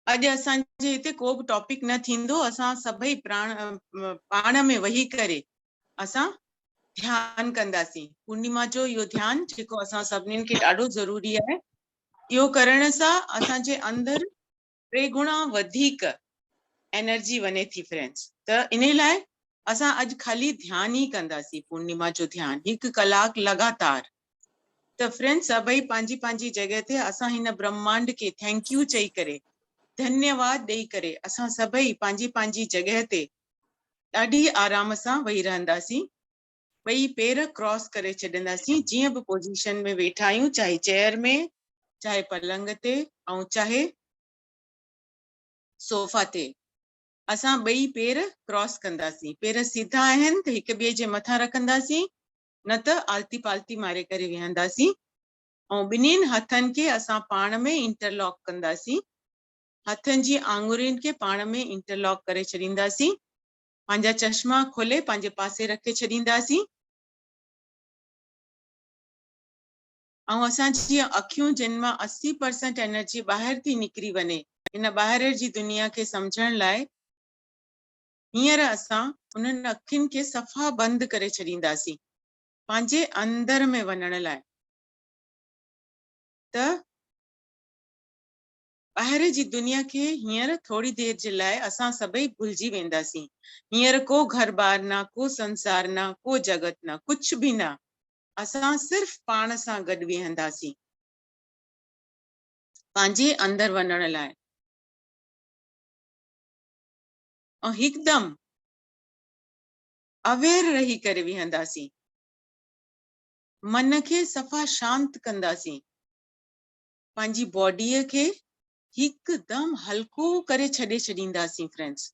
अॼु असांजे हिते को बि टॉपिक न थींदो, असां सभई पाण में वेही करे असां ध्यान कंदासीं। पूर्णिमा जो इहो ध्यान जेको असां सभिनीनि खे ॾाढो ज़रूरी आहे। इहो करण सां असांजे अंदरि 3 गुणा वधीक एनर्जी वञे थी फ्रेंड्स। त इन लाइ असां अॼु खाली ध्यान ई कंदासीं, पूर्णिमा जो ध्यान 1 कलाक लगातार। त फ्रेंड्स सभई पंहिंजी पंहिंजी जॻह ते असां हिन ब्रह्मांड खे थैंक यू चई करे, धन्यवाद ॾेई करे असां सभई पंहिंजी पंहिंजी जॻह ते ॾाढी आराम सां वेही रहंदासीं। ॿई पेर क्रॉस करे छॾंदासीं, जीअं बि पोजीशन में वेठा आहियूं, चाहे चेयर में, चाहे पलंग ते, ऐं चाहे सोफा ते। असां ॿई पेर क्रॉस कंदासीं। पेर सीधा आहिनि त हिक ॿिए जे मथां रखंदासीं, न त आलती पालती मारे करे वेहंदासीं। ऐं ॿिन्हिनि हथनि खे असां पाण में इंटरलॉक कंदासीं। हथनि जी आङुरियुनि खे पाण में इंटरलॉक करे छॾींदासीं। पंहिंजा चश्मा खोले पंहिंजे पासे रखे छॾींदासीं। ऐं असां जीअं अखियूं जिन मां 80% एनर्जी ॿाहिरि थी निकिरी वञे, इन ॿाहिरि जी दुनिया खे सम्झण लाइ हींअर असां उन्हनि अखियुनि खे सफ़ा बंदि करे छॾींदासीं पंहिंजे अंदर में वञण लाइ। त ॿाहिरि जी दुनिया खे हींअर थोड़ी देर जे लाइ असां सभई भुलिजी वेंदासीं। हींअर को घर बार न, को संसार न, को जगत न, कुछ बि न। असां सिर्फ़ पाण सां गॾु वेहंदासीं पंहिंजे अंदर वञण लाइ। ऐं हिकदमि अवेयर रही करे वेहंदासीं। मन खे सफ़ा शांत कंदासीं। पंहिंजी बॉडीअ खे हिकदमि हल्को करे छॾे छॾींदासीं फ्रेंड्स।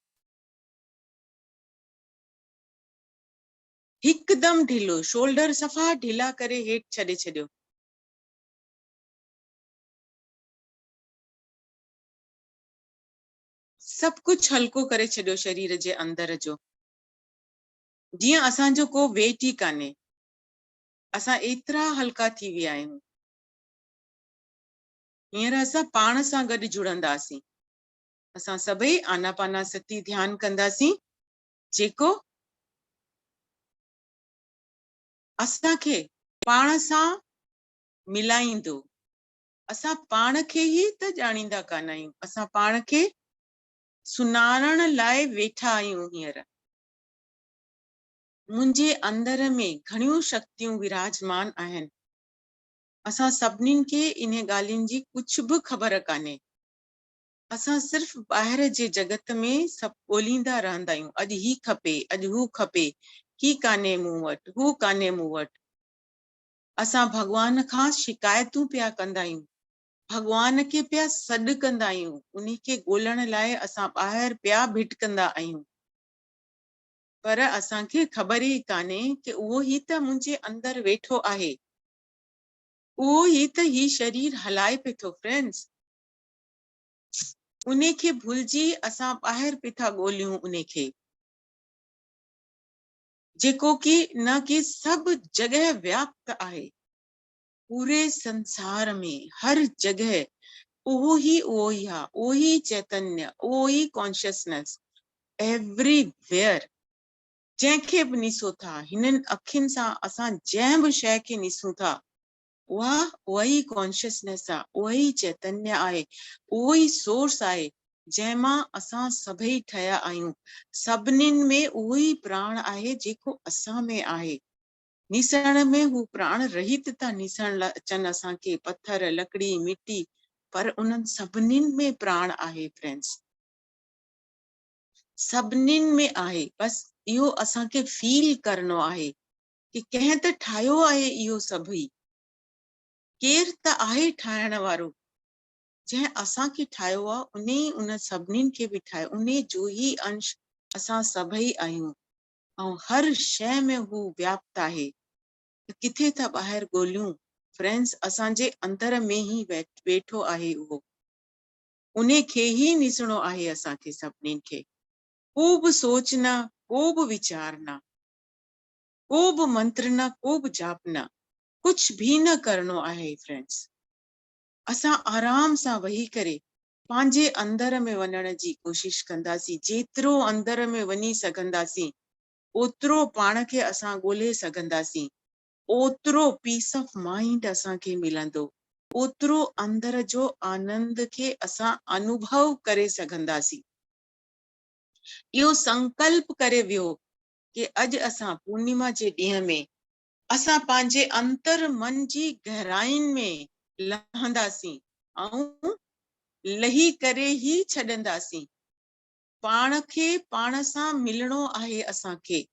हिकदमि ढिलो, शोल्डर सफ़ा ढिला करे हेठि छॾे छॾियो। सभु कुछ हल्को करे छॾियो शरीर जे अंदर जो, जीअं असांजो को वेट ई कान्हे। असां एतिरा हल्का थी विया आहियूं। हींअर असां पाण सां गॾु जुड़ंदासीं। असां सभई आनापानासती ध्यान कंदासीं, जेको असांखे पाण सां मिलाईंदो। असां पाण खे ई त ॼाणींदा कान आहियूं, असां पाण खे सुञाणण लाइ वेठा आहियूं। हींअर मुंहिंजे अंदर में घणियूं शक्तियूं विराजमान आहिनि। असां सभिनीनि खे इन ॻाल्हियुनि जी कुछ बि ख़बर कान्हे। असां सिर्फ़ ॿाहिरि जे जगत में सभु ॻोल्हींदा रहंदा आहियूं। अॼु ही खपे, अॼु हू खपे, ही कान्हे मूं वटि, हू कान्हे मूं वटि। असां भॻवान खां शिकायतूं पिया कंदा आहियूं, भॻवान खे पिया सॾु कंदा आहियूं, उन्ही खे ॻोल्हण लाइ असां ॿाहिरि पिया भिटकंदा आहियूं। पर असांखे ख़बर ई कान्हे कि उहो ई त मुंहिंजे अंदर वेठो आहे। उहो ई त ही शरीर हलाए पियो थो फ्रेंड्स। उन्हे खे भुलिजी असां ॿाहिरि पिया था ॻोल्हियूं उन्हे खे, जेको कि न कि सभु जॻह व्याप्त आहे। पूरे संसार में हर जगह उहो ई आहे, उहो ई चैतन्य, उहो ई कॉन्शियसनेस एवरीवेयर। जंहिंखे बि ॾिसो था, हिननि अखियुनि सां असां जंहिं बि शइ खे ॾिसूं था, उहा ई कॉन्शियसनेस आहे, उहो ई चैतन्य आहे, उहो ई सोर्स आहे जंहिंमां असां सभई ठहिया आहियूं। सभिनीनि में उहो ई प्राण आहे जेको असां में आहे। निसण में हू प्राण रहित था निसण अचनि असांखे, पत्थर, लकड़ी, मिट्टी, पर उन्हनि सभिनीनि में प्राण आहे फ्रेंड्स। सभिनीनि में आहे। बसि इहो असांखे फील करणो आहे कि कंहिं त ठाहियो आहे इहो सभई। केर त आहे ठाहिण वारो, जंहिं असांखे ठाहियो आहे उन सभिनीनि खे बि ठाहियो, उन जो ई अंश असां सभई आहियूं। ऐं हर शइ में हू व्याप्त आहे। किथे था ॿाहिरि ॻोल्हियूं फ्रेंड्स, असांजे अंदर में ई वेठो आहे उहो। उन खे ई ॾिसणो आहे असांखे सभिनीनि खे। को बि सोच न, को बि वीचार न, को बि मंत्र न, को बि जाप न, कुछ भी न करणो आहे फ्रेंड्स। असां आराम सां वेही करे पंहिंजे अंदर में वञण जी कोशिश कंदासीं। जेतिरो अंदर में वञी सघंदासीं ओतिरो पाण खे असां ॻोल्हे सघंदासीं, ओतिरो पीस ऑफ माइंड असांखे मिलंदो, ओतिरो अंदर जो आनंद खे असां अनुभव करे सघंदासीं। इहो संकल्प करे वियो कि अॼु असां पूर्णिमा जे ॾींहं में असां पंहिंजे अंतर मन जी गहराइनि में लहंदासीं ऐं लही करे ई छॾंदासीं। पाण खे पाण सां मिलणो आहे असांखे।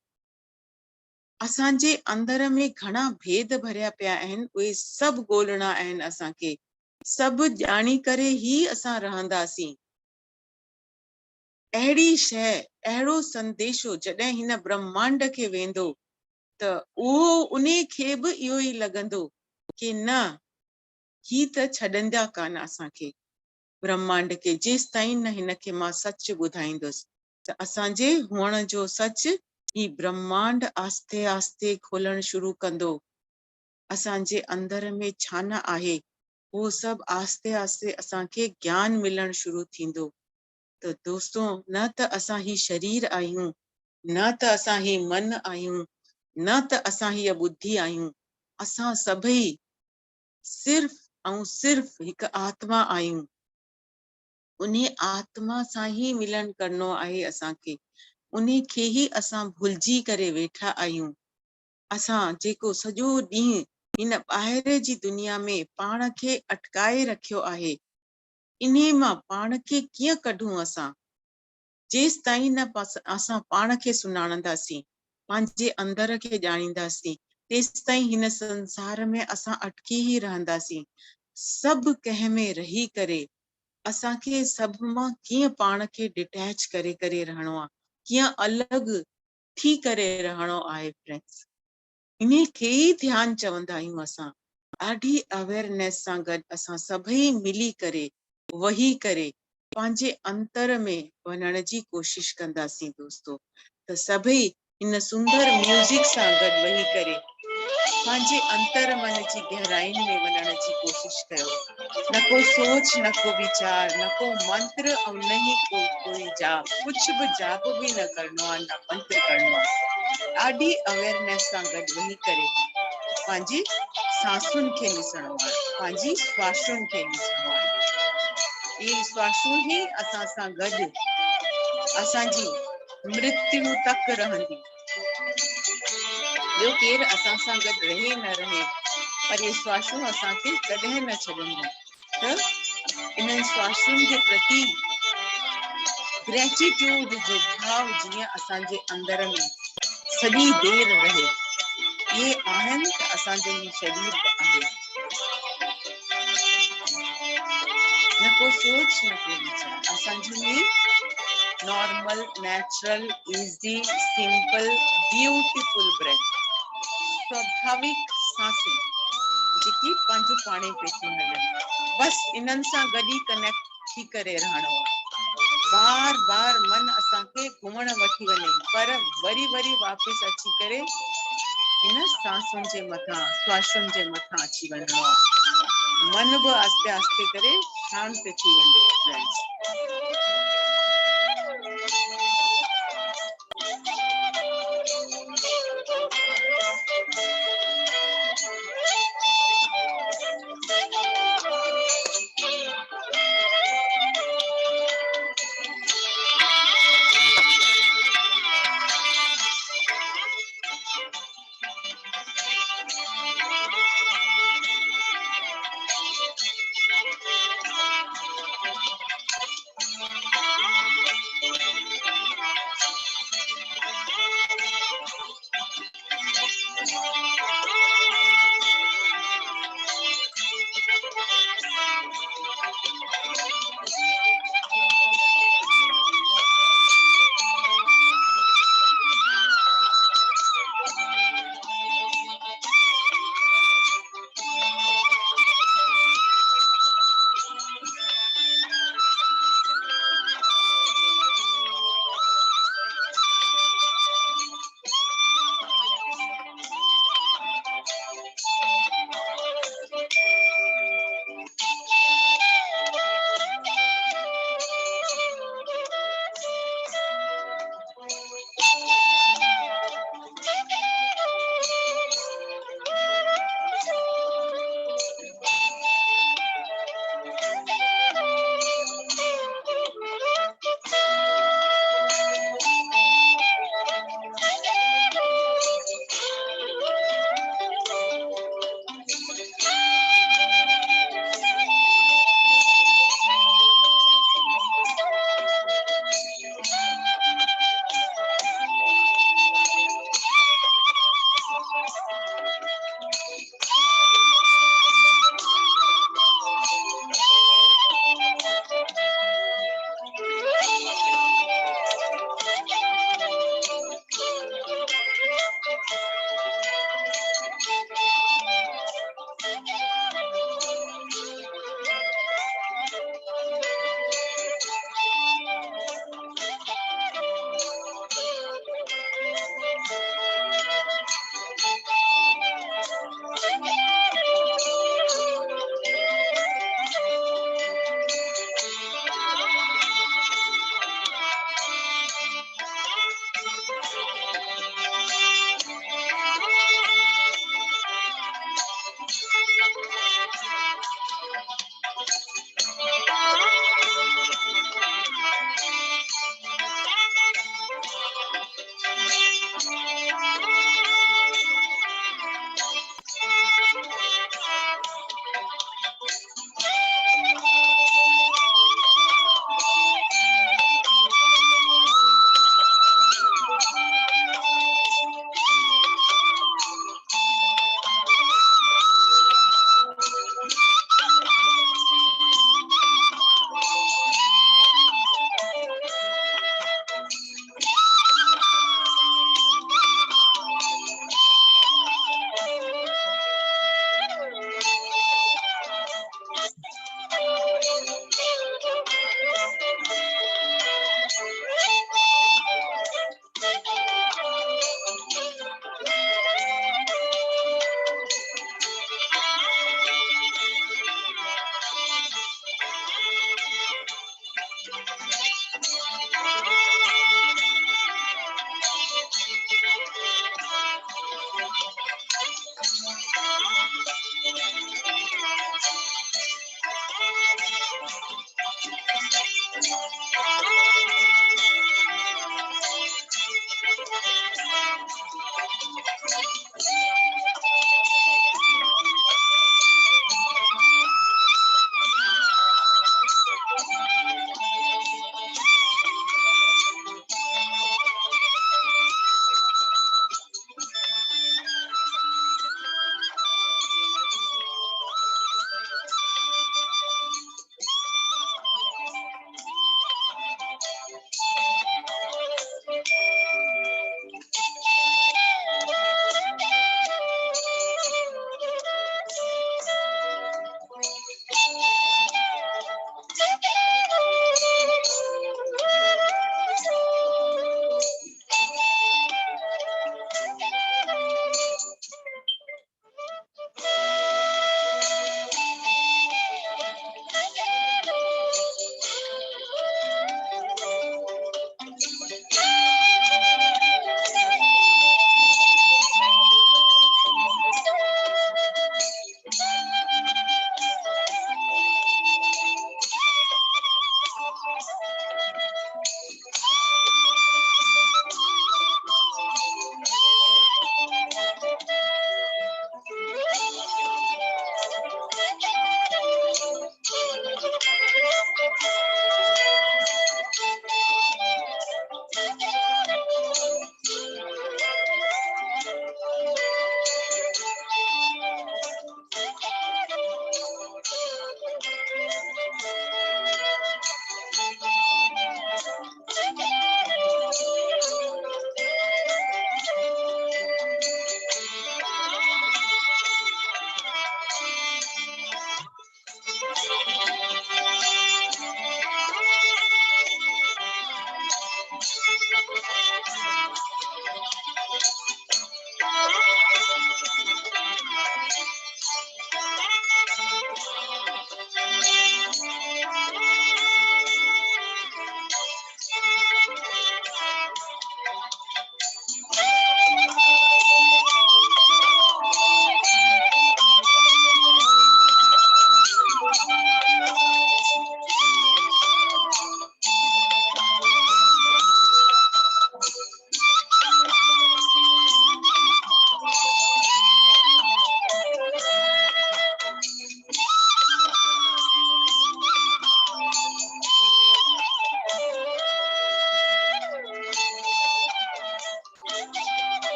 असांजे अंदर में घणा भेद भरिया पिया आहिनि, उहे सभु ॻोल्हणा आहिनि असांखे। सभु ॼाणी करे ई असां रहंदासीं। अहिड़ी शइ, अहिड़ो संदेशो जॾहिं हिन ब्रह्मांड खे वेंदो त उहो उन खे बि इहो ई लॻंदो कि न, ही त छॾंदा कान असांखे ब्रह्मांड खे, जेसि ताईं न हिनखे मां सच ॿुधाईंदुसि। त असांजे हुअण जो सच ही ब्रह्मांड आस्ते आस्ते खोलण शुरू कंदो। असांजे अंदर में छा न आहे उहो सभु आस्ते आस्ते असांखे ज्ञान मिलण शुरू थींदो। त दोस्तो, न त असां ही शरीर आहियूं, न त असां ही मन आहियूं, न त असां हीअ बुद्धि आहियूं। असां सभई सिर्फ़ ऐं सिर्फ़ हिकु आत्मा आहियूं। उन आत्मा सां ई मिलन करणो आहे असांखे। उन खे ई असां भुलिजी करे वेठा आहियूं। असां जेको सॼो ॾींहुं हिन ॿाहिरि जी दुनिया में पाण खे अटकाए रखियो आहे, इन्हे मां पाण खे कीअं कढूं असां? जेसि ताईं न असां पाण खे सुञाणंदासीं, पंहिंजे अंदर खे ॼाणींदासीं, तेसि ताईं हिन संसार में असां अटकी ई रहंदासीं। सभु कंहिं में रही करे असांखे सभु मां कीअं पाण खे डिटैच करे करे रहणो आहे, कीअं अलॻि थी करे रहणो आहे फ्रेंड्स। इन खे ई ध्यानु चवंदा आहियूं असां। ॾाढी अवेयरनेस सां गॾु असां सभई मिली करे वही करे पंहिंजे अंतर में वञण जी कोशिश कंदासीं दोस्तो। त सभई इन सुंदर म्यूज़िक सां गॾु वही करे पंहिंजे अंतर मन जी गहराइनि में वञण जी कोशिश कयो। न को सोच, न को विचार, न को मंत्र ऐं न ही कोई जाप, कुझु बि जाप बि न करणो आहे, न मंत्र करणो आहे। ॾाढी अवेयरनेस सां गॾु वही करे पंहिंजी सांसुनि खे ॾिसणो आहे, पंहिंजी श्वासुनि खे ॾिसणो आहे। इहे श्वासूं ई असां सां गॾु असांजी मृत्यु तक रहंदी। ॿियो केरु असां सां गॾु रहे न रहे, पर इहे श्वासूं असांखे कॾहिं न छॾंदियूं। त इन्हनि श्वासुनि जे प्रति ग्रेटिट्यूड जो भाव जीअं असांजे अंदर में सॼी देर रहे। ये आहिनि त असांजो ही शरीर आहे। न को सोच, न को वीचार, असांजो ही normal, natural, easy, simple, beautiful breath, स्वाभाविक सांसें जेकी पंहिंजो पाणे पेठियूं हलनि, बसि इन्हनि सां गॾु ई कनेक्ट थी करे रहणो आहे। बार बार मन असांखे घुमण वठी वञे, पर वरी वरी वापसि अची करे हिन सांसुनि जे मथां, श्वासुनि जे मथां अची वञिणो आहे। मन बि आस्ते आस्ते करे शांत थी वेंदो फ्रेंड्स।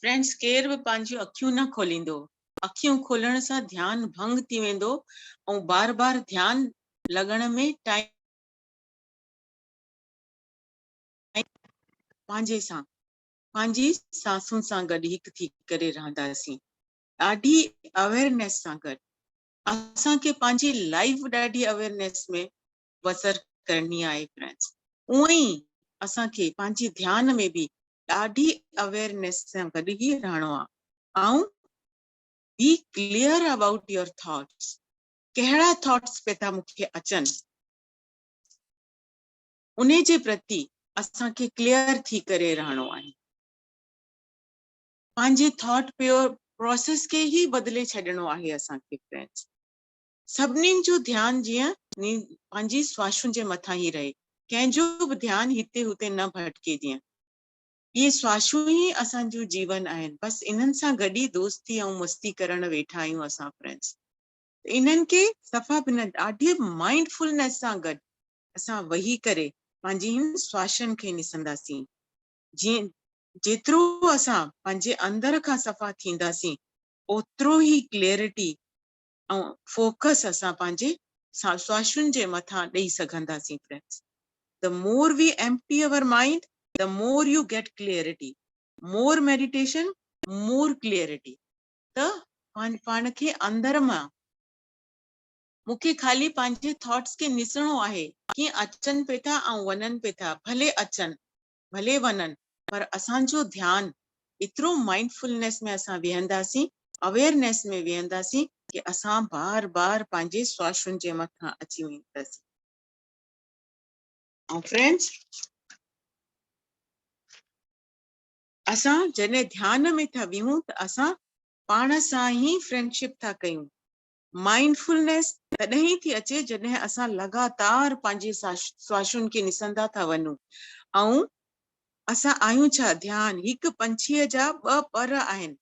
फ्रेंड्स, केर बि पंहिंजूं अखियूं न खोलींदो। अखियूं खोलण सां ध्यानु भंग थी वेंदो ऐं बार बार ध्यानु लॻण में टाइम पंहिंजे सां पंहिंजी सांसुनि सां गॾु हिकु थी करे रहंदासीं। ॾाढी अवेयरनेस सां गॾु असांखे पंहिंजी लाइफ ॾाढी अवेयरनेस में बसर करणी आहे फ्रेंड्स। उअं ई असांखे पंहिंजे ध्यान में बि ॾाढी अवेयरनेस सां गॾु ई रहणो आहे। ऐं be clear about your thoughts. कहिड़ा थॉट्स पे था मूंखे अचनि, उन जे प्रति असांखे क्लियर थी करे रहणो आहे। पंहिंजे थॉट प्रोसेस खे ई बदिले छॾिणो आहे असांखे फ्रेंड्स। सभिनीनि जो ध्यानु जीअं पंहिंजी श्वासुनि जे मथां ई रहे, कंहिंजो बि ध्यानु हिते हुते न भटके। जीअं ये श्वासूं ही असांजो जीवन आहिनि, बसि इन्हनि सां गॾु ई दोस्ती ऐं मस्ती करण वेठा आहियूं असां फ्रेंड्स। इन्हनि खे सफ़ा बिना ॾाढी माइंडफुलनेस सां गॾु असां वेही करे पंहिंजी हिन श्वासनि खे ॾिसंदासीं। जीअं जेतिरो असां पंहिंजे अंदर खां सफ़ा थींदासीं, ओतिरो ई क्लियरिटी ऐं फोकस असां पंहिंजे श्वासुनि जे मथां ॾेई सघंदासीं friends. The more we empty our mind, the more you get clarity. More meditation, more clarity. त पाण खे अंदर मां मूंखे ख़ाली पंहिंजे थॉट्स खे ॾिसणो आहे, कीअं अचनि पे था ऐं वञनि पे था। भले अचनि भले वञनि, पर असांजो ध्यानु एतिरो माइंडफुलनेस में असां वेहंदासीं, अवेयरनेस में वेहंदासीं कि असां बार बार पंहिंजे श्वासुनि जे मथां अची वेंदासीं। ऐं फ्रेंड्स, असां जॾहिं ध्यान में था विहूं त असां पाण सां ई फ्रेंडशिप था कयूं। माइंडफुलनेस तॾहिं थी अचे जॾहिं असां लगातार पंहिंजे श्वासुनि खे ॾिसंदा था वञूं। ऐं असां आहियूं छा, ध्यानु हिकु पंछीअ जा ॿ पर आहिनि।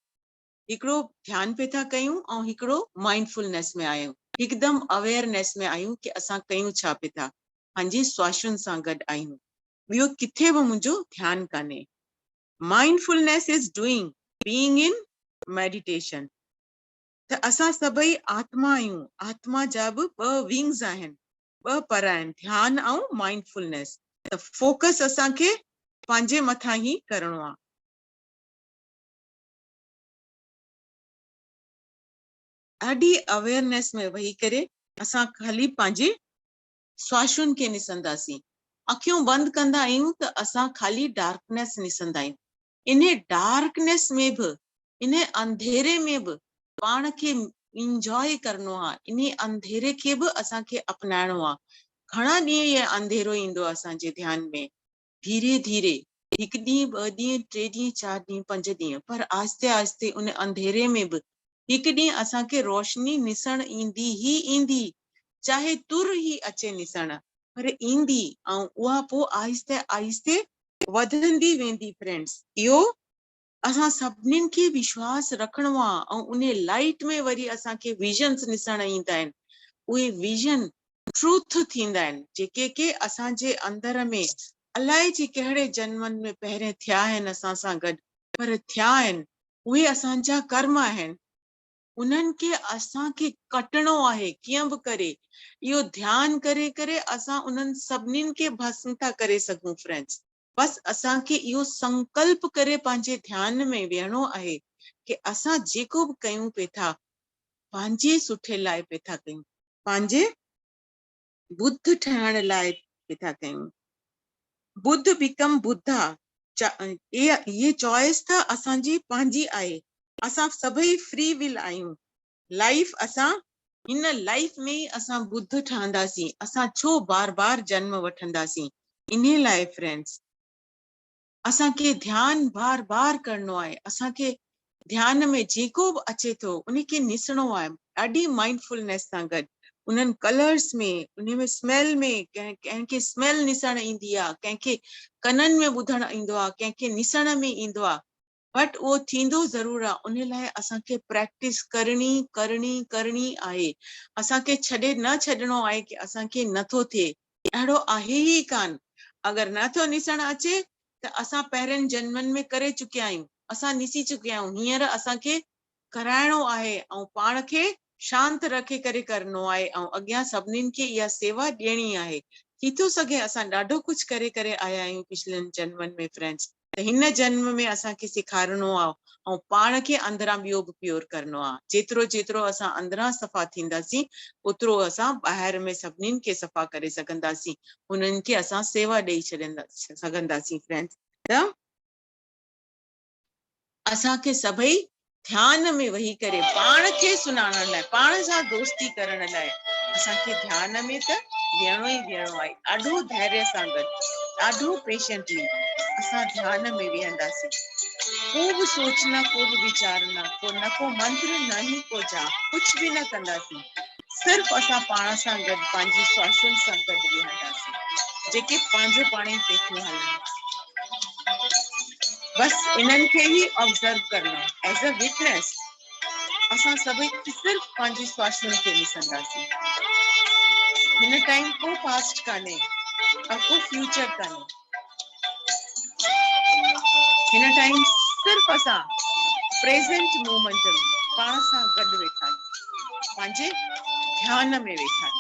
हिकिड़ो ध्यानु पे था कयूं ऐं हिकिड़ो माइंडफुलनेस में आहियूं, हिकदमि अवेयरनेस में आहियूं कि असां कयूं छा पे था, पंहिंजी श्वासुनि सां गॾु आहियूं। ॿियो किथे बि मुंहिंजो ध्यानु कान्हे। Mindfulness is doing, being in meditation. त असां सभई आत्मा आहियूं। आत्मा जा बि ॿ विंग्स आहिनि, ॿ पर आहिनि, ध्यानु ऐं माइंडफुलनेस। त फोकस असांखे पंहिंजे मथां ई करणो आहे। ॾाढी अवेयरनेस में वेही करे असां ख़ाली पंहिंजे श्वासुनि खे ॾिसंदासीं। अखियूं बंदि कंदा आहियूं त असां ख़ाली डार्कनेस ॾिसंदा आहियूं। इन डार्कनेस में बि, इन अंधेरे में बि पाण खे इंजॉय करणो आहे। इन अंधेरे खे बि असांखे अपनाइणो आहे। घणा ॾींहं ये अंधेरो ईंदो असांजे ध्यान में, धीरे धीरे, हिकु ॾींहुं, 2 ॾींहं, 3 ॾींहं, 4 ॾींहं, 5 ॾींहं, पर आहिस्ते आहिस्ते उन अंधेरे में बि हिकु ॾींहुं असांखे रोशनी ॾिसण ईंदी ई ईंदी, चाहे तुर ई अचे ॾिसण, पर ईंदी। ऐं उहा पोइ आहिस्ते आहिस्ते वधंदी वेंदी फ्रेंड्स। इहो असां सभिनीनि खे विश्वास रखणो आहे। ऐं उन लाइट में वरी असांखे विजन्स ॾिसण ईंदा आहिनि। उहे विजन ट्रूथ थींदा आहिनि, जेके के असांजे अंदर में अलाए जी कहिड़े जन्मनि में पहिरें थिया आहिनि असां सां गॾु, पर थिया आहिनि। उहे असांजा कर्म आहिनि। उन्हनि खे असांखे कटणो आहे कीअं बि करे। इहो ध्यानु करे करे असां उन्हनि सभिनीनि खे भस्म था करे सघूं फ्रेंड्स। बसि असांखे इहो संकल्प करे पंहिंजे ध्यान में वेहणो आहे कि असां जेको बि कयूं पे था, पंहिंजे सुठे लाइ पे था कयूं, पंहिंजे बुद्ध ठहण लाइ पे था कयूं। बुद्ध बिकम बुद्धा, ये चॉइस त असांजी पंहिंजी आहे। असां सभई फ्री विल आहियूं। लाइफ असां हिन लाइफ में ई असां बुद्ध ठहंदासीं। असां छो बार बार जन्म वठंदासीं? इन लाइ फ्रेंड्स असांखे ध्यानु बार बार करणो आहे। असांखे ध्यान में जेको बि अचे थो उनखे ॾिसणो आहे, ॾाढी माइंडफुलनेस सां गॾु। उन्हनि कलर्स में, उन में स्मेल में, कंहिंखे स्मेल ॾिसण ईंदी आहे, कंहिंखे कननि में ॿुधण ईंदो आहे, कंहिंखे ॾिसण में ईंदो आहे, बट उहो थींदो ज़रूरु आहे। उन लाइ असांखे प्रैक्टिस करणी करणी करणी आहे। असांखे न छॾिणो आहे कि असांखे नथो थिए, अहिड़ो आहे ई कान। अगरि नथो ॾिसण अचे त असां पहिरियनि जन्मनि में करे चुकिया आहियूं। असां ॾिसी चुकिया आहियूं। हींअर असांखे कराइणो आहे ऐं पाण खे शांत रखे करे करणो आहे ऐं अॻियां सभिनीनि खे इहा सेवा ॾियणी आहे। थी थो सघे असां ॾाढो कुझु करे करे आया आहियूं पिछलनि जन्मनि में फ्रेंड्स, त हिन जन्म में असांखे सेखारणो आहे ऐं पाण खे अंदरां ॿियो बि प्योर करणो आहे। जेतिरो जेतिरो असां अंदरां सफ़ा थींदासीं ओतिरो असां ॿाहिरि में सभिनीनि खे सफ़ा करे सघंदासीं, उन्हनि खे असां सेवा ॾेई सघंदासीं फ्रेंड्स। त असांखे सभई ध्यान में वेही करे पाण खे सुञाणण लाइ, पाण सां दोस्ती करण लाइ असांखे ध्यान में त वेहणो ई वेहणो आहे। ॾाढो धैर्य सां गॾु, ॾाढो पेशेंटली असां ध्यान में वेहंदासीं। को बि सोच न, को बि वीचार न, को मंत्र न ही को जाप, कुछ भी न कंदासीं। सिर्फ़ असां पाण सां गॾु पंहिंजी श्वासुनि सां गॾु वेहंदासीं जेके पंहिंजो पाण ई पेठियूं हलनि। बस इन्हनि खे ही ऑब्जर्व करणो एज अ विटनेस। असां सभई सिर्फ़ पंहिंजी श्वासुनि खे ॾिसंदासीं। हिन टाइम को पास्ट कान्हे और को फ्यूचर कान्हे। हिन टाइम सिर्फ़ असां प्रेजेंट मोमेंट में पाण सां गॾु वेठा आहियूं, पंहिंजे ध्यान में वेठा आहियूं।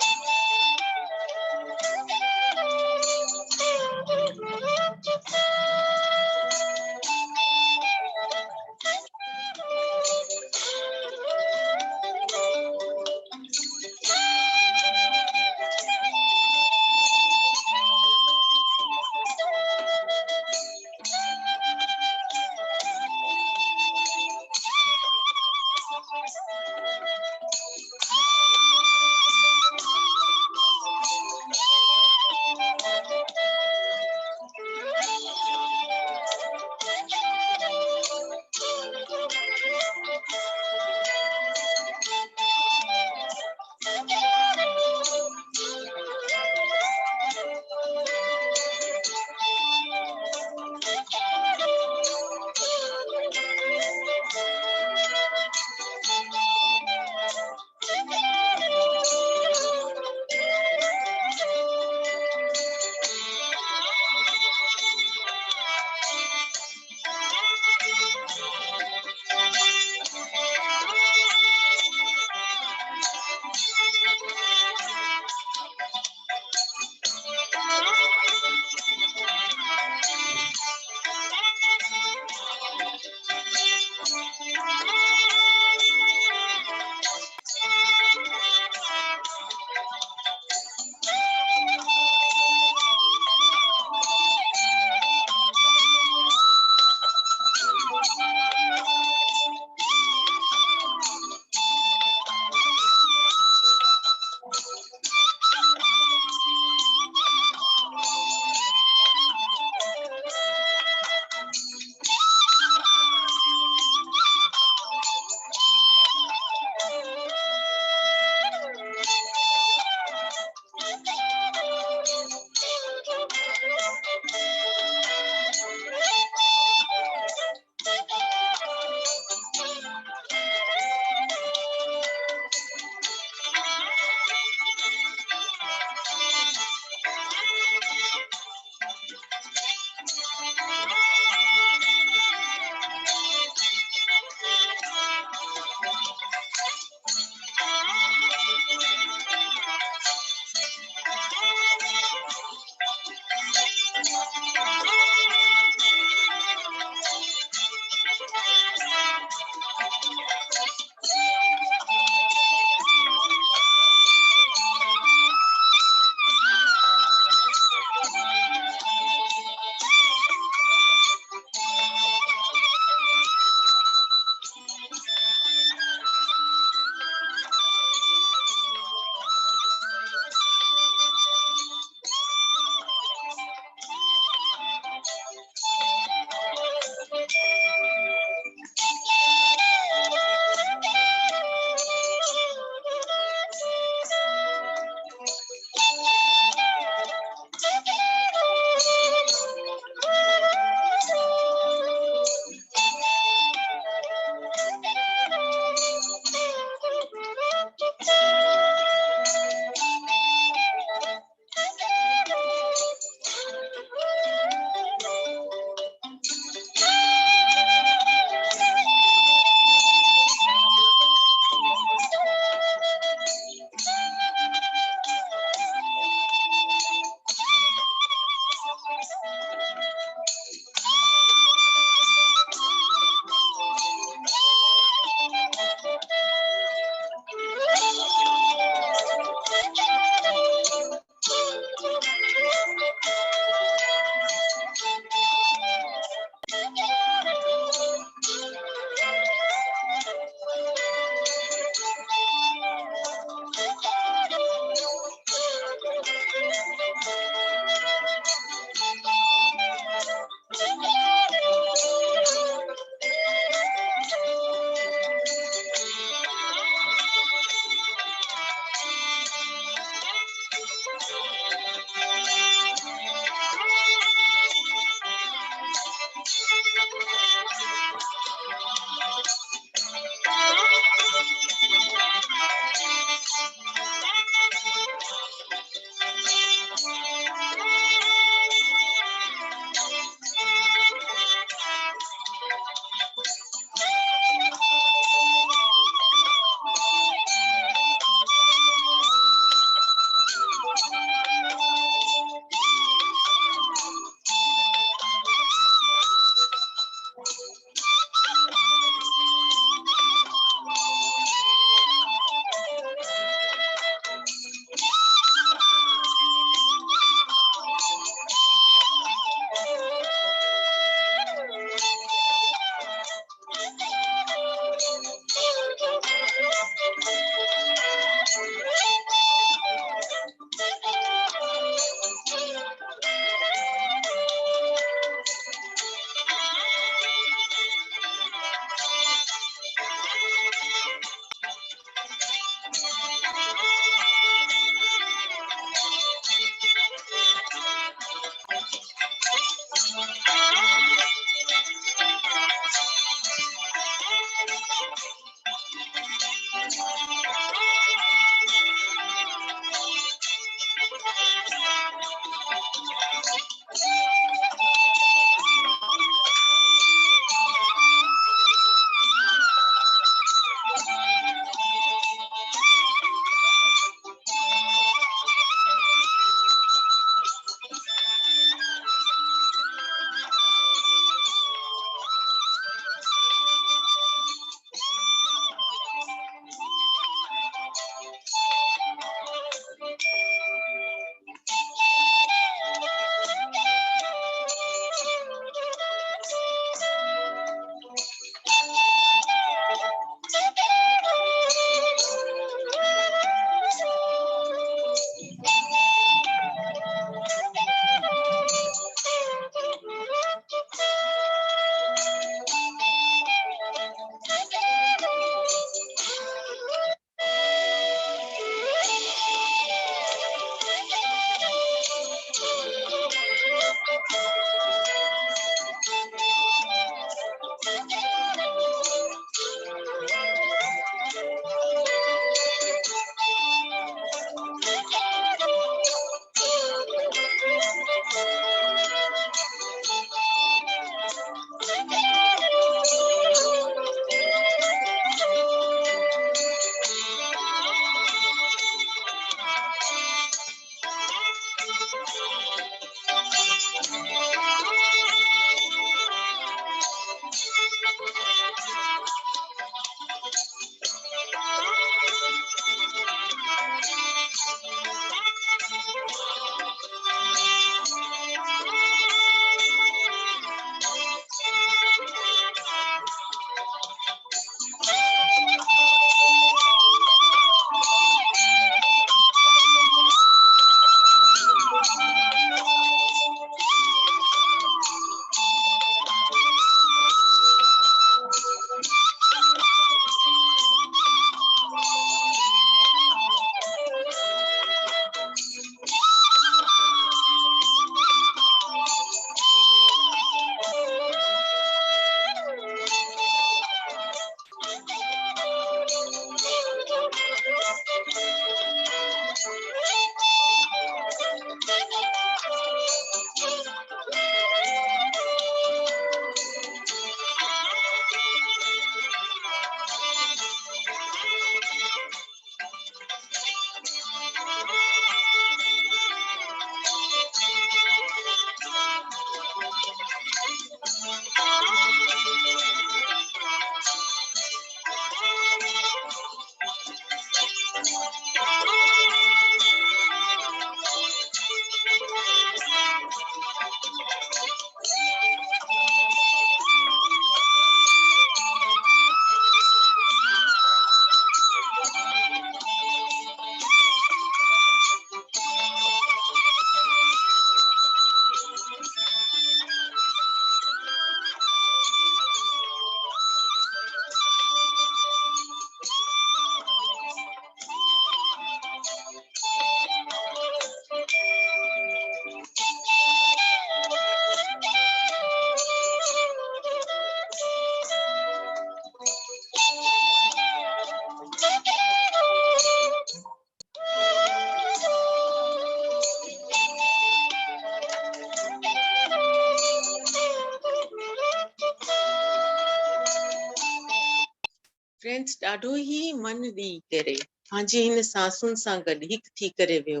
फ्रेंड्स ॾाढो ई मन ॾी करे पंहिंजे हिन सांसुनि सां गॾु हिकु थी करे वियो,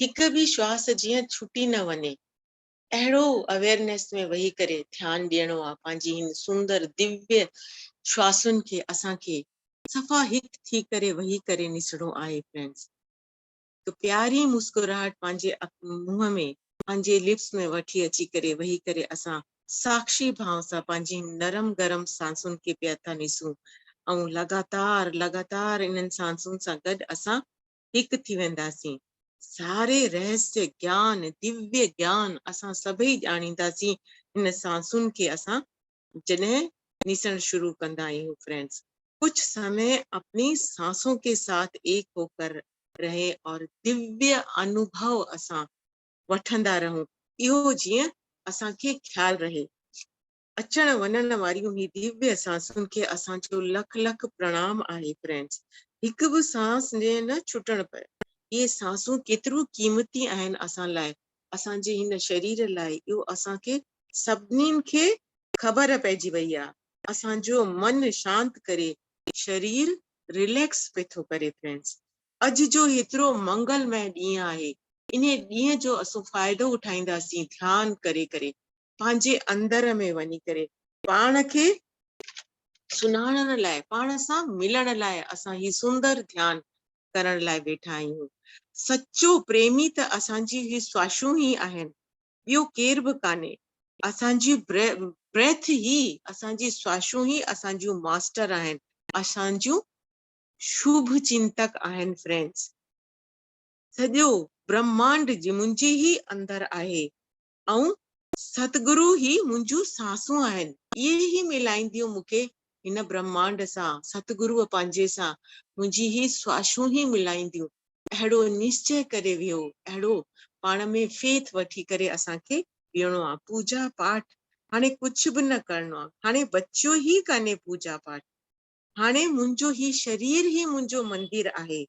हिकु बि श्वास जीअं छुटी न वञे, अहिड़ो अवेयरनेस में वेही करे ध्यानु ॾियणो आहे। पंहिंजी हिन सुंदर दिव्य श्वासुनि खे असांखे सफ़ा हिकु थी करे वेही करे निसणो आहे। फ्रेंड्स, हिकु प्यारी मुस्कुराहट पंहिंजे मुंहं में, पंहिंजे लिप्स में वठी अची करे वेही करे असां साक्षी भाव सां पंहिंजी नरम गरम सांसुनि खे पिया था निसूं ऐं लगातार इन्हनि सांसुनि सां गॾु असां हिकु थी वेंदासीं। सारे रहस्य ज्ञान, दिव्य ज्ञान असां सभई ॼाणींदासीं इन सांसुनि खे असां जॾहिं निसण शुरू कंदा आहियूं। फ्रेंड्स, कुछ समय अपनी सांसों के साथ एक होकर रहे और दिव्य अनुभव असां वठंदा रहूं, इहो जीअं असांखे ख्याल रहे। अचण वञण वारियूं ही दिव्य सांसुनि खे असांजो लख लख प्रणाम आहे फ्रेंड्स। हिकु बि सांस जे न छुटण पए। इहे सांसूं केतिरियूं क़ीमती आहिनि असां लाइ, असांजे हिन शरीर लाइ। इहो असांखे सभिनीनि खे ख़बर पइजी वई आहे। असांजो मन शांत करे, शरीर रिलैक्स पे थो करे फ्रेंड्स। अॼु जो हेतिरो मंगलमय ॾींहुं आहे, इन ॾींहं जो असां फ़ाइदो उठाईंदासीं ध्यानु करे करे, पंहिंजे अंदर में वञी करे, पाण खे सुञाणण लाइ, पाण सां मिलण लाइ असां ही सुंदर ध्यानु करण लाइ वेठा आहियूं। सचो प्रेमी त असांजी ही श्वासूं ई आहिनि, ॿियो केर बि कान्हे। असांजी ब्रेथ ही, असांजी श्वासूं ही असांजूं मास्टर आहिनि, असांजूं शुभ चिंतक आहिनि फ्रेंड्स। सॼो ब्रह्मांड जी मुंहिंजे ही अंदर आहे, ऐं सतगुरु ही मुंहिंजूं सांसूं आहिनि। इहे ही मिलाईंदियूं मूंखे हिन ब्रह्मांड सां, सतगुरुअ पंहिंजे सां मुंहिंजी ही श्वासूं ही मिलाईंदियूं। अहिड़ो निश्चय करे वियो, अहिड़ो पाण में फेथ वठी करे असांखे बीहणो आहे। पूजा पाठ हाणे कुझु बि न करणो आहे, हाणे बचियो ही कान्हे पूजा पाठ। हाणे मुंहिंजो ही शरीर ही मुंहिंजो मंदिर आहे,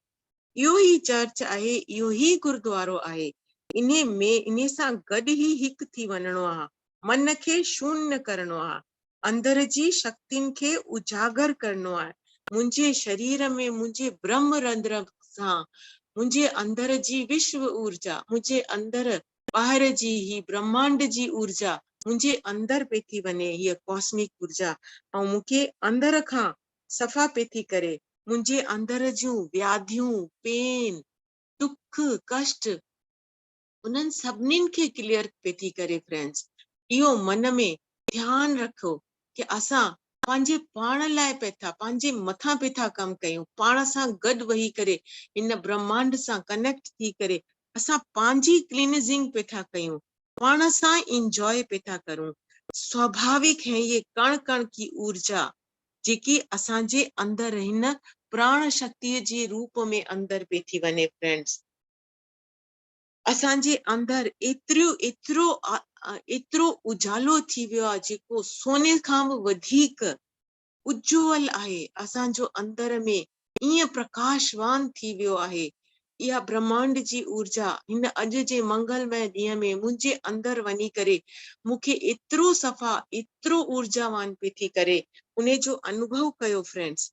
इहो ही चर्च आहे, इहो ही गुरुद्वारो आहे। इन सां गॾु ही हिकु थी वञिणो आहे, मन खे शून्य करणो आहे, अंदर जी शक्तियुनि खे उजागर करणो आहे। मुंहिंजे शरीर में मुंहिंजे ब्रह्म रंध्र सां मुंहिंजे अंदर जी विश्व ऊर्जा, मुंहिंजे अंदर ॿाहिरि जी ही ब्रह्मांड जी ऊर्जा मुंहिंजे अंदर पे थी वञे, हीअ कॉस्मिक ऊर्जा, ऐं मूंखे अंदर खां सफ़ा पे थी करे मुंहिंजे अंदर जूं व्याधियूं, पेन, दुख, कष्ट, उन्हनि सभिनीनि खे क्लियर पे थी करे फ्रेंड्स। इहो मन में ध्यानु रखो कि असां पंहिंजे पाण लाइ पे था, पंहिंजे मथां पे था कमु कयूं, पाण सां गॾु वेही करे, हिन ब्रह्मांड सां कनेक्ट थी करे असां पंहिंजी क्लीनिज़िंग पे था कयूं, पाण सां इंजॉय पे था करूं। स्वाभाविक है ये कण कण की ऊर्जा जेकी असांजे अंदर हिन प्राण शक्तिअ जे रूप में अंदर पे थी वञे फ्रेंड्स। असांजे अंदर एतिरो उजालो थी वियो आहे, जेको सोने खां बि वधीक उज्जवल आहे। असांजो अंदर में ईअं प्रकाशवान थी वियो आहे। इहा ब्रह्मांड जी ऊर्जा हिन अॼु जे मंगलमय ॾींहं में मुंहिंजे अंदर वञी करे मूंखे एतिरो सफ़ा, एतिरो ऊर्जावान पई थी करे, उन जो अनुभव कयो फ्रेंड्स।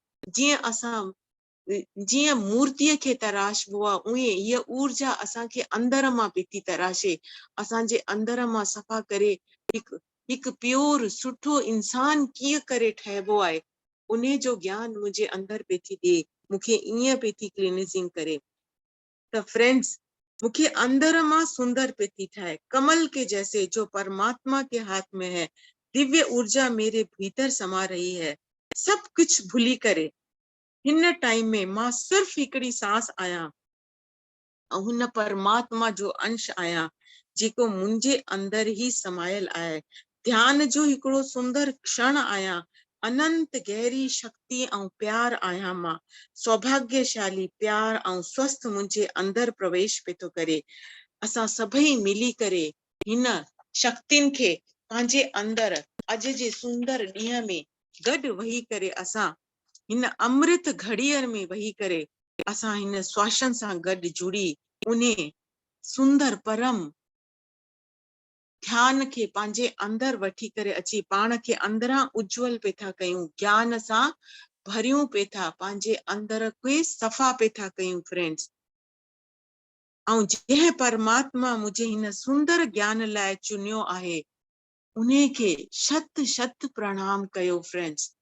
जीअं मूर्तिअ खे तराशबो आहे, उहे हीअ ऊर्जा असांखे अंदर मां पई थी तराशे, असांजे अंदर मां सफ़ा करे हिकु प्योर सुठो इंसान कीअं करे ठहिबो आहे, उन जो ज्ञान मुंहिंजे अंदर पे थी ॾिए, मूंखे ईअं पे थी क्लीनिज़िंग करे। त फ्रेंड्स, मूंखे अंदर मां सुंदर पे थी ठाहे, कमल के जैसे जो परमात्मा के हाथ में है, दिव्य ऊर्जा मेरे भीतर समा रही है। सब कुछ भुली करे हिन टाइम में मां सिर्फ हिकिड़ी सांस आहियां, ऐं हुन परमात्मा जो अंश आहियां, जेको मुंहिंजे अंदर ही समायल आहे। ध्यान जो हिकिड़ो सुंदर क्षण आहियां, अनंत गहरी शक्ति ऐं प्यार आहियां मां। सौभाग्यशाली प्यार ऐं स्वस्थ मुंहिंजे अंदर प्रवेश पे थो करे। असां सभई मिली करे हिन शक्तियुनि खे पंहिंजे अंदर अॼु जे सुंदर ॾींहं में गॾु वेही करे असां हिन अमृत घड़ीअ में वेही करे असां हिन श्वासन सां गॾु जुड़ी उन सुंदर परम ध्यान खे पंहिंजे अंदर वठी करे अची पाण खे अंदरां उज्जवल पे था कयूं, ज्ञान सां भरियूं पे था, पंहिंजे अंदर खे सफ़ा पे था कयूं फ्रेंड्स। ऐं जंहिं परमात्मा मुंहिंजे हिन सुंदर ज्ञान लाइ चुनियो आहे, उन खे शत शत प्रणाम कयो फ्रेंड्स।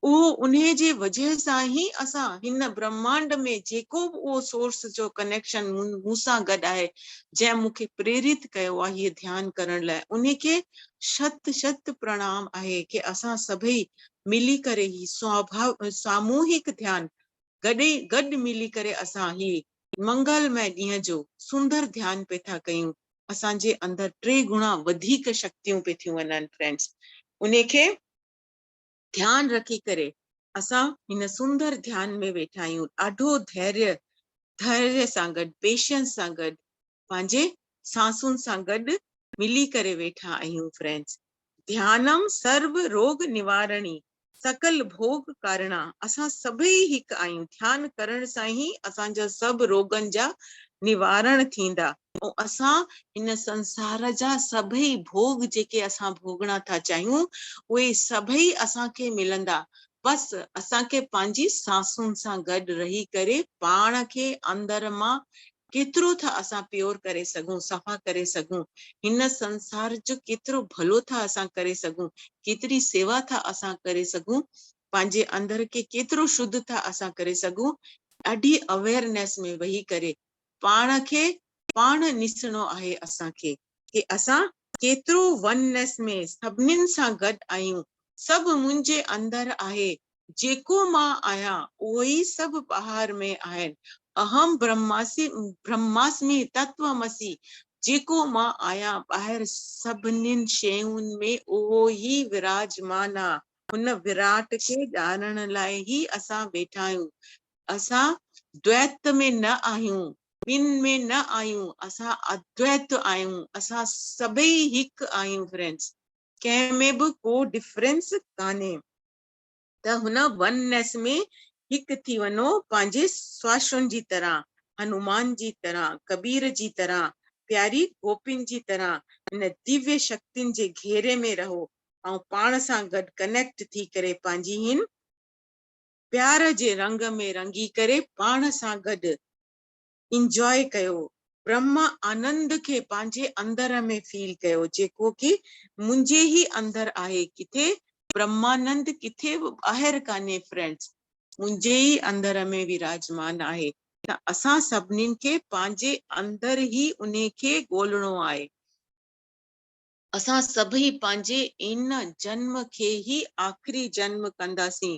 उहो उन जे वजह सां ई असां हिन ब्रह्मांड में जेको बि उहो सोर्स जो कनेक्शन मूंसां गॾु आहे, जंहिं मूंखे प्रेरित कयो आहे हीअ ध्यानु करण लाइ, उन खे शत शत प्रणाम आहे कि असां सभई मिली करे ही सामूहिक ध्यानु गॾु मिली करे असां ही मंगलमय ॾींहं जो सुंदर ध्यानु पे था कयूं। असांजे अंदर 3 गुणा वधीक शक्तियूं पे थियूं वञनि फ्रेंड्स। उन खे ध्यानु रखी करे असां हिन सुंदर ध्यान में वेठा आहियूं, ॾाढो धैर्य सां गॾु, पेशेंस सां गॾु, पंहिंजे सांसुनि सां गॾु मिली करे वेठा आहियूं फ्रेंड्स। ध्यानम सर्व रोग निवारणी सकल भोग कारणा। असां सभई हिक आहियूं, ध्यान करण सां ही असांजा सब रोगन जा निवारण थींदा। ऐं असां इन संसार जा सभई भोग जेके असां भोगणा था चाहियूं उहे सभई असांखे मिलंदा। बस असांखे पंहिंजी सांसुनि सां गॾु रही करे पाण खे अंदर मां केतिरो था असां प्योर करे सघूं, सफ़ा करे सघूं, हिन संसार जो केतिरो भलो था असां करे सघूं, केतिरी सेवा था असां करे सघूं, पंहिंजे अंदर के केतिरो शुद्ध था असां करे सघूं, ॾाढी अवेयरनेस में वेही करे पाण खे पाण ॾिसणो आहे असांखे कि असां केतिरो वननेस में सभिनीनि सां गॾु आहियूं। सभु मुंहिंजे अंदर आहे, जेको मां आहियां उहो ई सभु ॿाहिरि में आहिनि। अहम ब्रह्मास्मि तत्वमसि, जेको मां आहियां ॿाहिरि सभिनीनि शयुनि में उहो ई विराजमान आहे। हुन विराट खे ॼाणण लाइ ई असां वेठा आहियूं। असां द्वैत में न आहियूं, ॿिनि में न आहियूं, असां अद्वैत आहियूं। असां सभई हिकु आहियूं फ्रेंड्स, कंहिं में बि को डिफरेंस कान्हे। त हुन वननेस में हिकु थी वञो, पंहिंजे स्वाशुनि जी तरह, हनुमान जी तरह, कबीर जी तरह, प्यारी गोपिन जी तरह हिन दिव्य शक्तियुनि जे घेरे में रहो ऐं पाण सां गॾु कनेक्ट थी करे पंहिंजी हिन प्यार जे रंग में रंगी करे पाण सां गॾु इंजॉय कयो। ब्रह्म आनंद खे पंहिंजे अंदर में फील कयो, जेको कि मुंहिंजे ई अंदर आहे। किथे ब्रह्मानंद किथे बि ॿाहिरि कान्हे फ्रेंड्स, मुंहिंजे ई अंदर में विराजमान आहे। त असां सभिनीनि खे पंहिंजे अंदर ई उन खे ॻोल्हणो आहे। असां सभई पंहिंजे इन जन्म खे ई आख़िरी जन्म कंदासीं।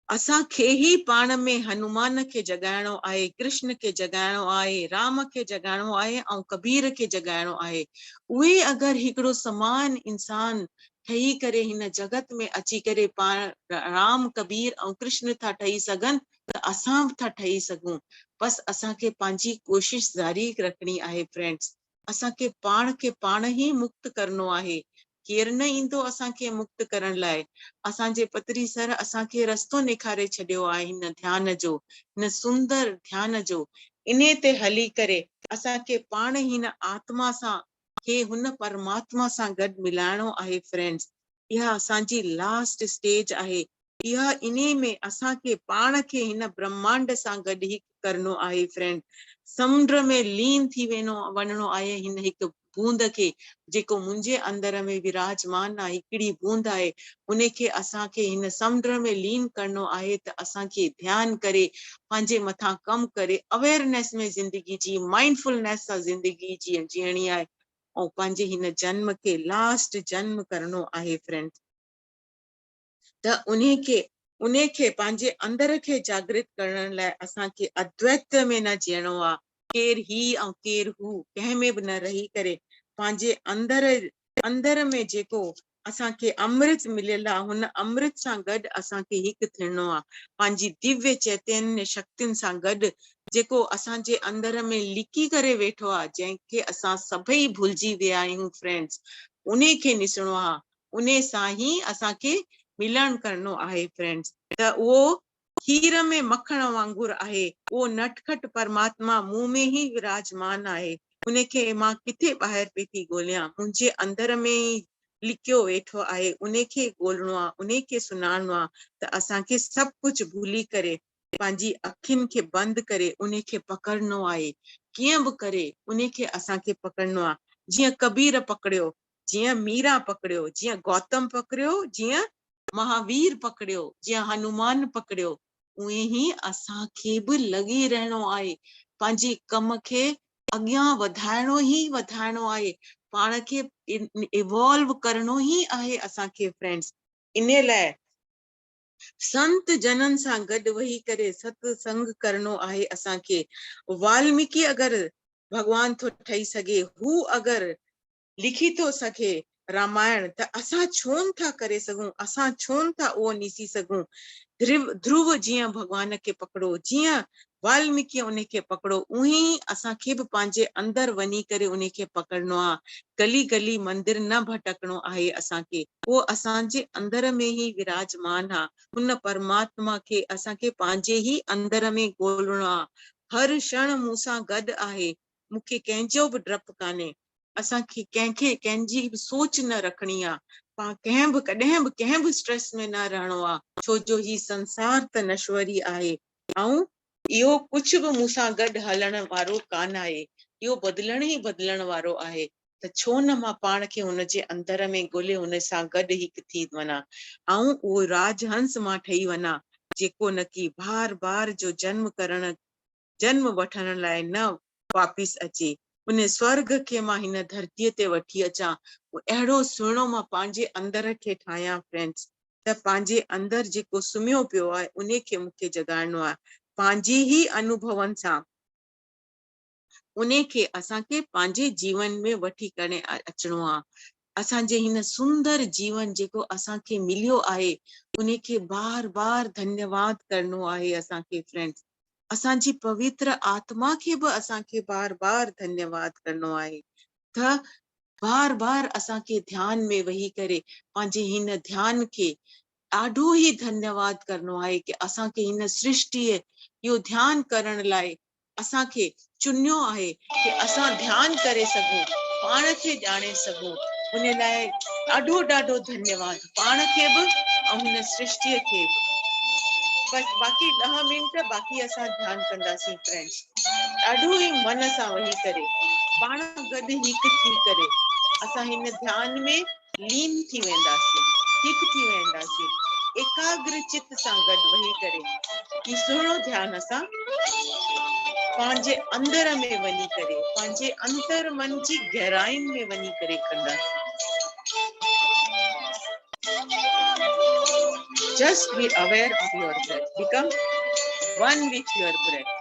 असांखे ई पाण में हनुमान खे जगाइणो आहे, कृष्ण खे जगाइणो आहे, राम खे जगाइणो आहे ऐं कबीर खे जगाइणो आहे। उहे अगरि हिकिड़ो समान इंसान ठही करे हिन जगत में अची करे पाण राम, कबीर ऐं कृष्ण था ठही सघनि त असां बि था ठही सघूं। बसि असांखे पंहिंजी कोशिश जारी रखणी आहे फ्रेंड्स। असांखे पाण खे पाण ई मुक्त करणो आहे। केरु न ईंदो असांखे मुक्त करण लाइ। असांजे पतरी सर असांखे रस्तो ॾेखारे छॾियो आहे हिन ध्यान जो, हिन सुंदर ध्यान जो। इन ते हली करे असांखे पाण हिन आत्मा सां खे हुन परमात्मा सां गॾु मिलाइणो आहे फ्रेंड्स। इहा असांजी लास्ट स्टेज आहे। इहा इन्हे में असांखे पाण खे हिन ब्रह्मांड सां गॾु ई करणो आहे फ्रेंड। समुंड में लीन थी वञणो आहे हिन हिकु बूंद खे, जेको मुंहिंजे अंदर में विराजमान आहे। हिकिड़ी बूंद आहे, उन खे असांखे हिन समुंड में लीन करणो आहे। त असांखे ध्यानु करे पंहिंजे मथां कमु करे अवेयरनेस में ज़िंदगी जी, माइंडफुलनेस सां ज़िंदगी जीअणी आहे ऐं पंहिंजे हिन जन्म खे लास्ट जन्म करणो आहे फ्रेंड। त उन खे पंहिंजे अंदर खे जागृत करण लाइ असांखे अद्वैत में न जीअणो आहे। केरु ही ऐं केरु हू कंहिं में बि न रही करे पंहिंजे अंदर में जेको असांखे अमृत मिलियल आहे, हुन अमृत सां गॾु असांखे हिकु थियणो आहे। पंहिंजी दिव्य चैतन्य शक्तियुनि सां गॾु जेको असांजे अंदर में लिकी करे वेठो आहे, जंहिंखे असां सभई भुलिजी विया आहियूं फ्रेंड्स, उन खे ॾिसणो आहे। उन सां ई असांखे मिलण करणो आहे फ्रेंड्स। त उहो खीर में मखण वांगुरु आहे, उहो नटखट परमात्मा मूं में ई विराजमान आहे। उनखे मां किथे ॿाहिरि पई थी ॻोल्हियां, मुंहिंजे अंदर में ई लिकियो वेठो आहे। उन खे ॻोल्हणो आहे, उन खे सुञाणणो आहे। त असांखे सभु कुझु भुली करे पंहिंजी अखियुनि खे बंदि करे उन खे पकड़णो आहे। कीअं बि करे उन खे असांखे पकड़णो आहे। जीअं कबीर पकड़ियो, जीअं मीरा पकड़ियो, जीअं गौतम पकड़ियो, जीअं महावीर पकड़ियो, जीअं हनुमान पकड़ियो, उहे ई असांखे बि लॻी रहणो आहे। पंहिंजे कम खे अॻियां वधाइणो ई वधाइणो आहे। पाण खे इवॉल्व करणो ई आहे असांखे फ्रेंड्स। इन लाइ संत जननि सां गॾु वेही करे सत्संग करणो आहे असांखे। वाल्मीकि अगरि भॻवान थो ठही सघे, हू अगरि लिखी थो सघे रामायण, त असां छो नथा करे सघूं? असां छो नथा उहो ॾिसी सघूं? ध्रुव जीअं भगवान खे पकड़ो, जीअं वाल्मीकि उन खे पकड़ो, उही असांखे बि पंहिंजे अंदर वञी करे उन खे पकड़नो आहे। गली गली मंदिर न भटकणो आहे असांखे, वो असांजे अंदर में ही विराजमान आहे। उन परमात्मा खे असांखे पंहिंजे ही अंदर में ॻोल्हणो आहे। हर क्षण मूंसां गॾु आहे, मूंखे कंहिंजो बि डपु कान्हे। असांखे कंहिंखे कंहिंजी बि सोच न रखणी आहे। कंहिं बि कॾहिं बि कंहिं बि स्ट्रेस में न रहणो आहे, छो जो ही संसार त नश्वरी आहे ऐं इहो कुछ बि मूंसां गॾु हलण वारो कान आहे। इहो बदिलण ई बदिलण वारो आहे। त छो न मां पाण खे हुनजे अंदर में ॻोल्हे हुन सां गॾु हिकु थी वञा ऐं उहो राजहंस मां ठही वञा, जेको न की बार बार जो जन्म वठण लाइ न वापिस अचे। उन स्वर्ग खे मां हिन धरतीअ ते वठी अचां। अहिड़ो सुहिणो मां पंहिंजे अंदर खे ठाहियां फ्रेंड्स, त पंहिंजे अंदर जेको सुम्हियो पियो आहे उन खे मूंखे जगाइणो आहे। पंहिंजे ही अनुभवनि सां उन खे असांखे पंहिंजे जीवन में वठी करे अचणो आहे। असांजे हिन सुंदर जीवन जेको असांखे मिलियो आहे उन खे बार बार धन्यवाद करणो आहे असांखे फ्रेंड्स। असांजी पवित्र आत्मा खे बि असांखे बार बार धन्यवाद करणो आहे। त बार बार असांखे ध्यान में वेही करे पंहिंजे हिन ध्यान खे ॾाढो ई धन्यवाद करणो आहे कि असांखे हिन सृष्टिअ इहो ध्यान करण लाइ असांखे चुनियो आहे कि असां ध्यान करे सघूं, पाण खे ॼाणे सघूं। उन लाइ ॾाढो ॾाढो धन्यवाद पाण खे बि ऐं हिन सृष्टिअ खे। बस बाक़ी 10 मिंट बाक़ी असां ध्यान कंदासीं फ्रेंड्स। ॾाढो ई मन सां वेही करे पाण गॾु हिकु थी करे असां हिन ध्यान में लीन थी वेंदासीं, हिकु थी वेंदासीं, एकाग्र चित सां गॾु वेही करे ही सुहिणो ध्यान असां पंहिंजे अंदर में वञी करे, पंहिंजे अंतर मन जी गहराइनि में वञी करे कंदासीं। Just be aware of your breath. Become one with your breath.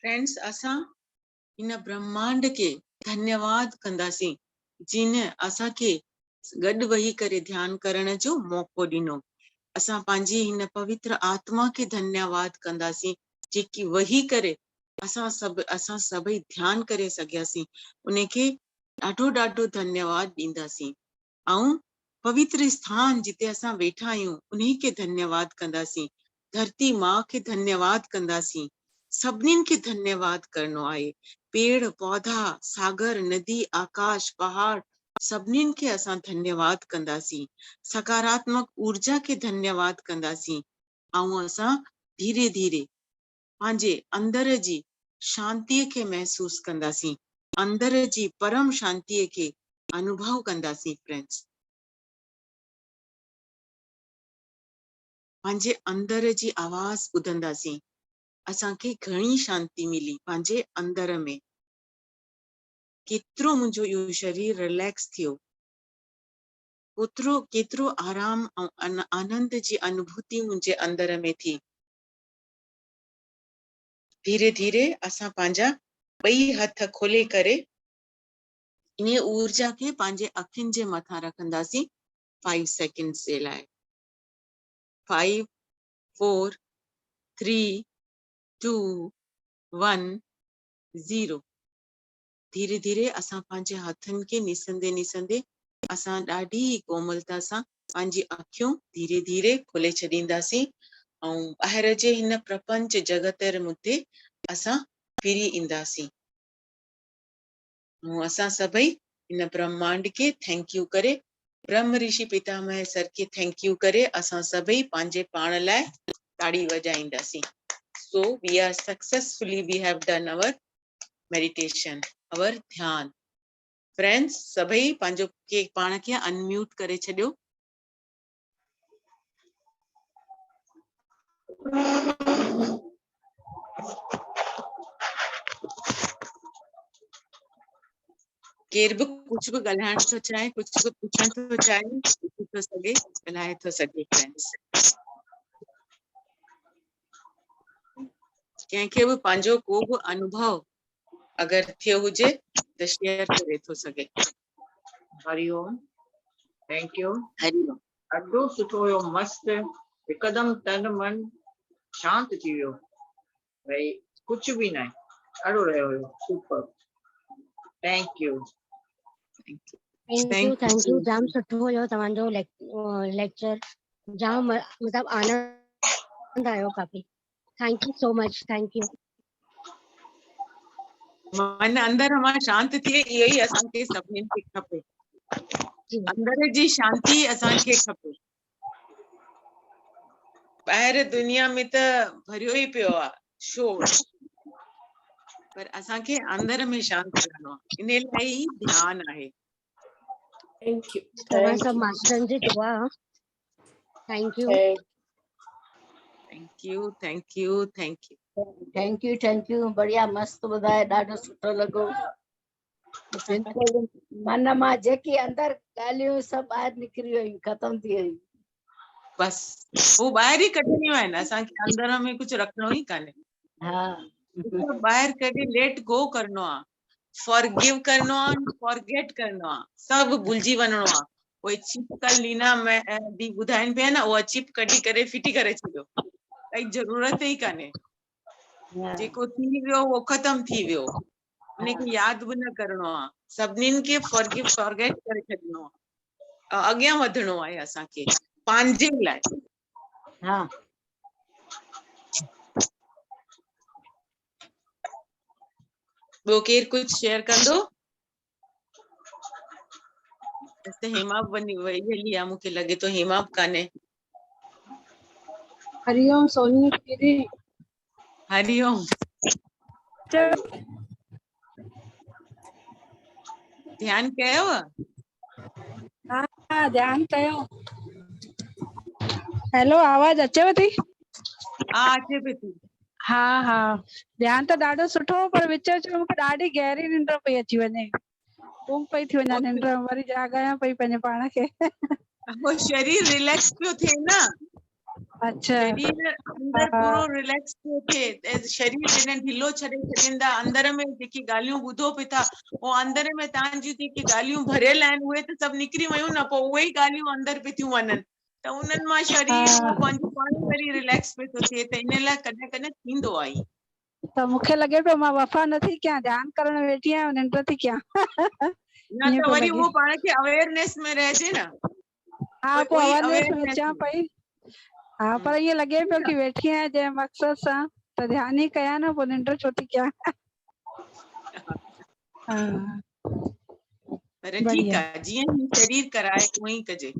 Friends, असां इन ब्रह्मांड के धन्यवाद कंदासीं जिन असां के गॾु वेही करे ध्यान करण जो मौको ॾिनो। असां पंहिंजी हिन पवित्र आत्मा के धन्यवाद कंदासीं जेकी वेही करे असां सभई ध्यान करे सघियासीं। उनखे ॾाढो ॾाढो धन्यवाद ॾींदासीं। ऐं पवित्र स्थान जिते असां वेठा आहियूं उन्ही के धन्यवाद कंदासीं। धरती माँ के धन्यवाद कंदासीं। सभिनीनि खे धन्यवाद करणो आहे। पेड़ पौधा, सागर, नदी, आकाश, पहाड़ सभिनीनि खे असां धन्यवाद कंदासीं। सकारात्मक ऊर्जा के धन्यवाद कंदासीं। ऐं असां धीरे धीरे पंहिंजे अंदर जी शांतीअ खे महसूस कंदासीं। अंदर जी परम शांतीअ खे अनुभव कंदासीं फ्रेंड्स। पंहिंजे अंदर जी आवाज़ ॿुधंदासीं, असांखे घणी शांती मिली पंहिंजे अंदर में। केतिरो मुंहिंजो इहो शरीर रिलैक्स थियो, केतिरो आराम ऐं आनंद जी अनुभूति मुंहिंजे अंदर में थी। धीरे धीरे असां पंहिंजा ॿई हथ खोले करे इन ऊर्जा खे पंहिंजे अखियुनि जे मथां रखंदासीं 5 सेकंड्स जे लाइ। 5 4 3 2 1 0। धीरे धीरे असां पंहिंजे हथनि खे निसंदे निसंदे असां ॾाढी कोमलता सां पंहिंजी अखियूं धीरे धीरे खोले छॾींदासीं ऐं ॿाहिरि जे हिन प्रपंच जगत मुद्दे असां फिरी ईंदासीं। असां सभई इन ब्रह्मांड के थैंक यू करे, ब्रह्म ऋषि पितामह सर के थैंक यू करे असां सभई पंहिंजे पाण लाइ ताड़ी वॼाईंदासीं। So we are successfully we have done our meditation, our ध्यान। फ्रेंड्स सभई पंहिंजो के पाण खे अनम्यूट करे छॾियो। केर बि कुछ बि ॻाल्हाइण थो चाहे, कुछ बि पुछण थो चाहे, पुछी थो सघे, ॻाल्हाए थो सघे। फ्रेंड्स कंहिंखे बि पंहिंजो को बि अनुभव अगर थियो हुजे त शेयर करे थो सघे। हरिओम, थैंक यू। हरिओम। ॾाढो सुठो हुयो, मस्त, हिकदम तन मन शांत थी वियो, भई कुछ भी ना ॾाढो रहियो हुयो, super, thank you. Thank you जाम सुठो हुयो तव्हांजो लेक्चर, जाम मतलब आनंद आयो काफी। Thank you so much, thank you. मन अंदर मां शांत थिए, इहो ई असांखे सभिनीनि खे खपे। अंदर जी शांती असांखे खपे। ॿाहिरि दुनिया में त भरियो ई पियो आहे शोर, पर असांखे अंदर में शांत रहणो आहे, इन लाइ ई ध्यान आहे। थैंक यू, तव्हां सब मास्टरनि जी दुआ। Thank you, thank you, thank you, thank you, thank U. बढ़िया, मस्त ॿुधाए, ॾाढो सुठो लॻो। बिल्कुलु मन मां जेकी अंदर ॻाल्हियूं सभु ॿाहिरि निकिरी वयूं, ख़तम थी वयूं। बस वो ॿाहिरि ई कढणियूं आहिनि, असांखे अंदर में कुछ रखणो ई कान्हे। हा, ॿाहिरि कढी लेट गो करणो आहे, फॉरगिव करणो आहे, फॉरगेट करणो आहे, सभु भुलिजी वञणो आहे। उहे चिप कल लीना दी ॿुधाइनि पिया न, उहा चिप कढी करे फिटी करे छॾियो, काई ज़रूरत ई कान्हे। जेको थी वियो उहो ख़तम थी वियो, उनखे यादि बि न करणो आहे। सभिनीनि खे फॉरगिव फॉरगेट करे छॾिणो आहे, अॻियां वधणो आहे असांखे पंहिंजे लाइ। हा, ॿियो केर कुछ शेयर कंदो? हेमा वञी वई हली आहे, मूंखे लॻे थो हेमा बि कान्हे। हरिओम सोनी दीदी। हरिओम। ध्यान कयव? हाँ ध्यान कयो। हेलो, आवाज अचेव थी? हाँ अचे पई थी। हाँ हाँ, ध्यान तो ॾाढो सुठो, पर विच विच में मूंखे ॾाढी गहरी निंड पई अची वञे, गुम पई थी वञा निंड, वरी जाॻायां पई पंहिंजे पाण खे। वो शरीर रिलैक्स पियो थिए न। अच्छा, शरीर अंदर पूरो रिलैक्स पियो थिए, शरीर जॾहिं ढिलो छॾे छॾींदा, अंदर में जेकी ॻाल्हियूं ॿुधो पिया था, वो अंदर में तव्हांजी जेकी ॻाल्हियूं भरियल आहिनि उहे त सभु निकिरी वयूं न, पोइ उहे ई ॻाल्हियूं अंदर पियूं थी वञनि, त उन्हनि मां शरीर वो पंहिंजो पाण वरी रिलैक्स पियो थो थिए, त इन लाइ कॾहिं कॾहिं थींदो आहे। त मूंखे लॻे पियो मां वफ़ा नथी कयां, ध्यानु करण वेठी आहियां, निंड थी कयां। न त वरी वो पाण खे अवेयरनेस में रहिजे न। हाँ, पोइ अवेयरनेस में अचां पई। हाँ, पर ईअं लॻे पियो कि वेठी आहियां जंहिं मक़सद सां, त ध्यानु ई कयां न, पोइ निंड छो थी कयां। हाँ, पर ठीकु आहे, जीअं ही शरीर कराए उअं ई कजे।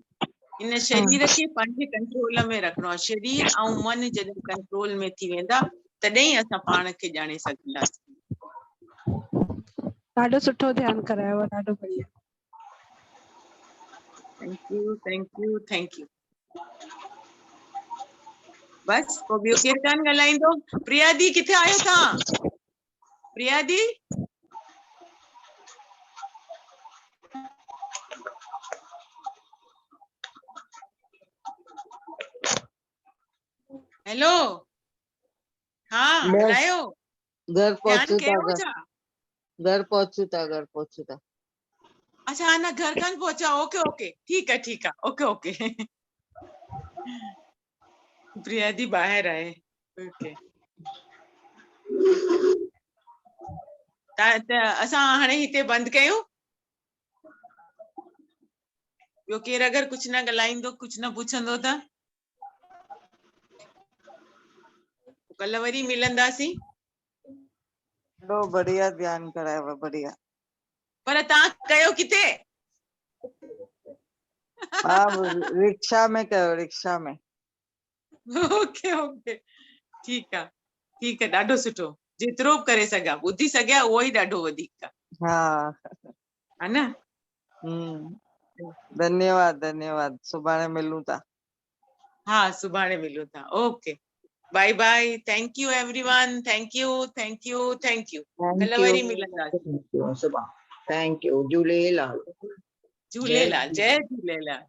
इन शरीर खे पंहिंजे कंट्रोल में रखणो आहे। शरीर ऐं मन जॾहिं कंट्रोल में थी वेंदा, तॾहिं असां पाण खे ॼाणे सघंदासीं। ॾाढो सुठो ध्यानु करायो, ॾाढो बढ़िया। Thank you, thank you, thank you. बस पोइ ॿियो केरु कान ॻाल्हाईंदो? प्रिया दी किथे आहियो तव्हां? प्रिया दी हेलो, हाँ बस ॻाल्हायो। घर ध्यानु पहुंचू था कयो छा? घर पहुंचू था अच्छा अञा घर कान पहुचा? ओके ओके ठीक है ओके ओके प्रिया दी ॿाहिरि आहे। ओके त असां हाणे हिते बंदि कयूं। ॿियो केरु अगरि कुझु न ॻाल्हाईंदो कुझु न पुछंदो त कल्ह वरी मिलंदासीं। ॾाढो बढ़िया ध्यान करायव, बढ़िया। पर तव्हां कयो किथे? हाँ रिक्शा में कयो, रिक्शा में। ओके ओके ठीक है ॾाढो सुठो। जेतिरो बि करे सघां ॿुधी सघिया उहो ई ॾाढो वधीक आहे, हाँ है न? धन्यवाद सुभाणे मिलूं था। हाँ सुभाणे मिलूं था। Okay bye bye. Thank you everyone. Thank you कल्ह वरी मिलंदासीं। Thank you Jhulelal. झूलेलाल जय झूलेलाल।